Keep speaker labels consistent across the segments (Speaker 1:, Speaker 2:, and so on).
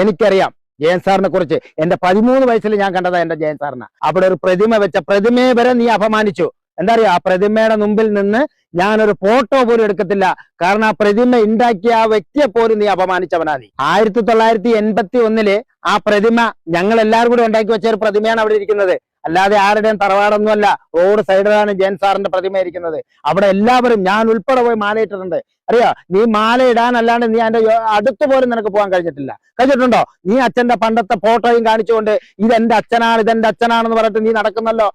Speaker 1: എനിക്കറിയാം ജയൻ സാറിനെ കുറിച്ച്. എന്റെ 13 വയസ്സിൽ ഞാൻ കണ്ടതാ എന്റെ ജയൻ സാറിനെ. അവിടെ ഒരു പ്രതിമ വെച്ച പ്രതിമയെ വരെ നീ അപമാനിച്ചു. എന്താ അറിയോ, ആ പ്രതിമയുടെ മുമ്പിൽ നിന്ന് ഞാനൊരു ഫോട്ടോ പോലും എടുക്കത്തില്ല. കാരണം ആ പ്രതിമ ഉണ്ടാക്കിയ ആ വ്യക്തിയെ പോലും നീ അപമാനിച്ചവനാ നീ. 1981 ആ പ്രതിമ ഞങ്ങൾ എല്ലാവരും കൂടി ഉണ്ടാക്കി വെച്ച ഒരു പ്രതിമയാണ് അവിടെ ഇരിക്കുന്നത്. അല്ലാതെ ആരുടെയും തറവാടൊന്നുമല്ല. റോഡ് സൈഡിലാണ് ജയൻ സാറിന്റെ പ്രതിമ ഇരിക്കുന്നത്. അവിടെ എല്ലാവരും, ഞാൻ ഉൾപ്പെടെ പോയി മാലയിട്ടിട്ടുണ്ട്. അറിയോ, നീ മാല ഇടാനല്ലാണ്ട് നീ അതിന്റെ അടുത്ത് പോലും നിനക്ക് പോകാൻ കഴിഞ്ഞിട്ടുണ്ടോ? നീ അച്ഛന്റെ പണ്ടത്തെ ഫോട്ടോയും കാണിച്ചുകൊണ്ട് ഇതെന്റെ അച്ഛനാണ് ഇതെന്റെ അച്ഛനാണെന്ന് പറഞ്ഞിട്ട് നീ നടക്കുന്നല്ലോ.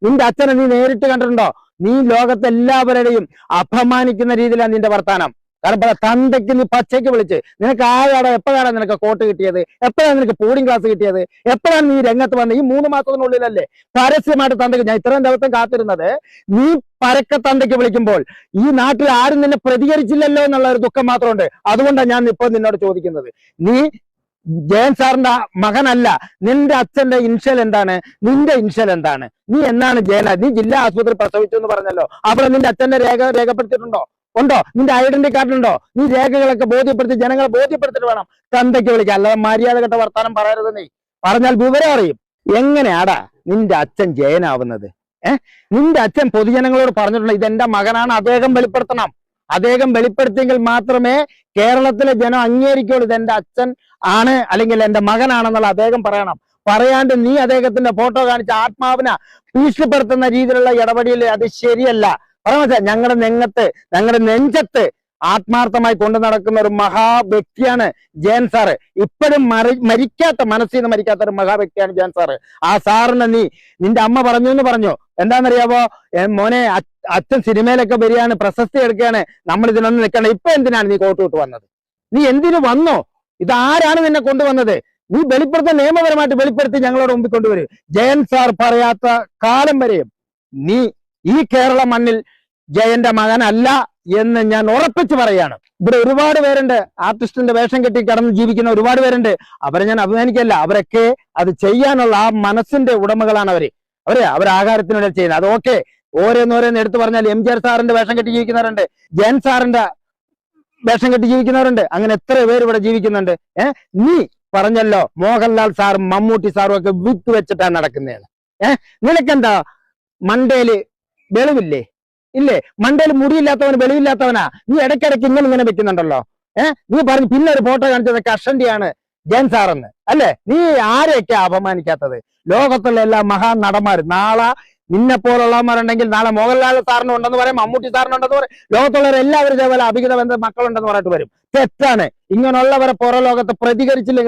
Speaker 1: നിന്റെ അച്ഛനെ നീ നേരിട്ട് കണ്ടിട്ടുണ്ടോ? നീ ലോകത്തെ എല്ലാവരുടെയും അപമാനിക്കുന്ന രീതിയിലാണ് നിന്റെ വർത്താനം. കാരണം തന്തയ്ക്ക് നീ പച്ചയ്ക്ക് വിളിച്ച് നിനക്ക് ആരാടോ, എപ്പോഴാണ് നിനക്ക് കോട്ട് കിട്ടിയത്? എപ്പോഴാണ് നിനക്ക് പോളിംഗ് ക്ലാസ് കിട്ടിയത്? എപ്പോഴാണ് നീ രംഗത്ത് വന്നത്? ഈ 3 മാസത്തിനുള്ളിലല്ലേ പരസ്യമായിട്ട് തന്തയ്ക്ക് ഞാൻ ഇത്രയും ദിവസം കാത്തിരുന്നത്. നീ പരക്കെ തന്തയ്ക്ക് വിളിക്കുമ്പോൾ ഈ നാട്ടിൽ ആരും നിന്നെ പ്രതികരിച്ചില്ലല്ലോ എന്നുള്ള ഒരു ദുഃഖം മാത്രമുണ്ട്. അതുകൊണ്ടാണ് ഞാൻ ഇപ്പോൾ നിന്നോട് ചോദിക്കുന്നത്. നീ ജയൻ സാറിന്റെ മകനല്ല. നിന്റെ അച്ഛന്റെ ഇൻഷ്യൽ എന്താണ്? നിന്റെ ഇൻഷ്യൽ എന്താണ്? നീ എന്നാണ് ജയന? നീ ജില്ലാ ആശുപത്രി പ്രസവിച്ചു എന്ന് പറഞ്ഞല്ലോ. അവിടെ നിന്റെ അച്ഛന്റെ രേഖപ്പെടുത്തിയിട്ടുണ്ടോ? ഉണ്ടോ? നിന്റെ ഐഡന്റി കാർഡിലുണ്ടോ? നീ രേഖകളൊക്കെ ബോധ്യപ്പെടുത്തി ജനങ്ങളെ ബോധ്യപ്പെടുത്തിട്ട് വേണം തന്തയ്ക്ക് വിളിക്കുക. അല്ലാതെ മര്യാദ കെട്ട വർത്താനം പറയരുത്. നീ പറഞ്ഞാൽ വിവരം അറിയും. എങ്ങനെയാടാ നിന്റെ അച്ഛൻ ജയനാവുന്നത്? നിന്റെ അച്ഛൻ പൊതുജനങ്ങളോട് പറഞ്ഞിട്ടുണ്ട്, ഇതെന്റെ മകനാണ്, അദ്ദേഹം വെളിപ്പെടുത്തണം. അദ്ദേഹം വെളിപ്പെടുത്തിയെങ്കിൽ മാത്രമേ കേരളത്തിലെ ജനം അംഗീകരിക്കുള്ളൂ ഇതെന്റെ അച്ഛൻ ആണ് അല്ലെങ്കിൽ എന്റെ മകനാണെന്നുള്ള അദ്ദേഹം പറയണം. പറയാണ്ട് നീ അദ്ദേഹത്തിന്റെ ഫോട്ടോ കാണിച്ച് ആത്മാവിനെ ഭീഷണിപ്പെടുത്തുന്ന രീതിയിലുള്ള ഇടപെടൽ അത് ശരിയല്ല. പറയാ, ഞങ്ങളുടെ നെഞ്ചത്ത് ആത്മാർത്ഥമായി കൊണ്ടു നടക്കുന്ന ഒരു മഹാവ്യക്തിയാണ് ജയൻ സാറ്. ഇപ്പോഴും മനസ്സിൽ നിന്ന് മരിക്കാത്ത ഒരു മഹാവ്യക്തിയാണ് ജയൻ സാറ്. ആ സാറിനെ നിന്റെ അമ്മ പറഞ്ഞു എന്താണെന്നറിയാവോ? മോനെ, അച്ഛൻ സിനിമയിലൊക്കെ വരികയാണ്, പ്രശസ്തി എടുക്കുകയാണ്, നമ്മൾ ഇതിനൊന്നും നിൽക്കണം. ഇപ്പൊ എന്തിനാണ് നീ കോട്ട് വിട്ട് വന്നത്? നീ എന്തിനു വന്നോ? ഇതാരാണ് നിന്നെ കൊണ്ടുവന്നത്? നീ വെളിപ്പെടുത്ത നിയമപരമായിട്ട് വെളിപ്പെടുത്തി ഞങ്ങളോട് മുമ്പിൽ കൊണ്ടുവരും. ജയൻ സാർ പറയാത്ത കാലം വരെയും നീ ഈ കേരള മണ്ണിൽ ജയന്റെ മകനല്ല എന്ന് ഞാൻ ഉറപ്പിച്ചു പറയാണ്. ഇവിടെ ഒരുപാട് പേരുണ്ട്, ആർട്ടിസ്റ്റിന്റെ വേഷം കെട്ടി കടന്ന് ജീവിക്കുന്ന ഒരുപാട് പേരുണ്ട്. അവരെ ഞാൻ അഭിമാനിക്കല്ല. അവരൊക്കെ അത് ചെയ്യാനുള്ള ആ മനസ്സിന്റെ ഉടമകളാണ് അവർ ആഹാരത്തിനിടെ ചെയ്യുന്നത്. അത് ഓക്കെ, ഓരോന്നോരോന്ന് എടുത്തു പറഞ്ഞാൽ എംജിആർ സാറിന്റെ വേഷം കെട്ടി ജീവിക്കുന്നവരുണ്ട്, ജയൻ സാറിന്റെ വേഷം കെട്ടി ജീവിക്കുന്നവരുണ്ട്. അങ്ങനെ എത്ര പേര് ഇവിടെ ജീവിക്കുന്നുണ്ട്. നീ പറഞ്ഞല്ലോ മോഹൻലാൽ സാറും മമ്മൂട്ടി സാറും ഒക്കെ വിത്ത് വെച്ചിട്ടാണ് നടക്കുന്നതാണ്. നിനക്കെന്താ മണ്ടയില് വെളിവില്ലേ? ഇല്ലേ? മണ്ടയിൽ മുടിയില്ലാത്തവന് വെളിവില്ലാത്തവനാ. നീ ഇടയ്ക്കിടയ്ക്ക് ഇങ്ങനെ വെക്കുന്നുണ്ടല്ലോ. നീ പറഞ്ഞു പിന്നെ ഒരു ഫോട്ടോ കാണിച്ചത് കഷണ്ടിയാണ് ജയൻ സാറെന്ന് അല്ലേ? നീ ആരെയൊക്കെ അപമാനിക്കാത്തത്? ലോകത്തുള്ള എല്ലാ മഹാനടന്മാരും നാളെ നിന്നെ പോലുള്ളവന്മാരുണ്ടെങ്കിൽ നാളെ മോഹൻലാൽ സാറിന് ഉണ്ടെന്ന് പറയും, മമ്മൂട്ടി സാറിനുണ്ടെന്ന് പറയും, ലോകത്തുള്ളവർ എല്ലാവരും ഇതേപോലെ അഭിഹിത ബന്ധ മക്കളുണ്ടെന്ന് പറഞ്ഞിട്ട് വരും. തെറ്റാണ്. ഇങ്ങനെയുള്ളവരെ പുറം ലോകത്ത് പ്രതികരിച്ചില്ലെങ്കിൽ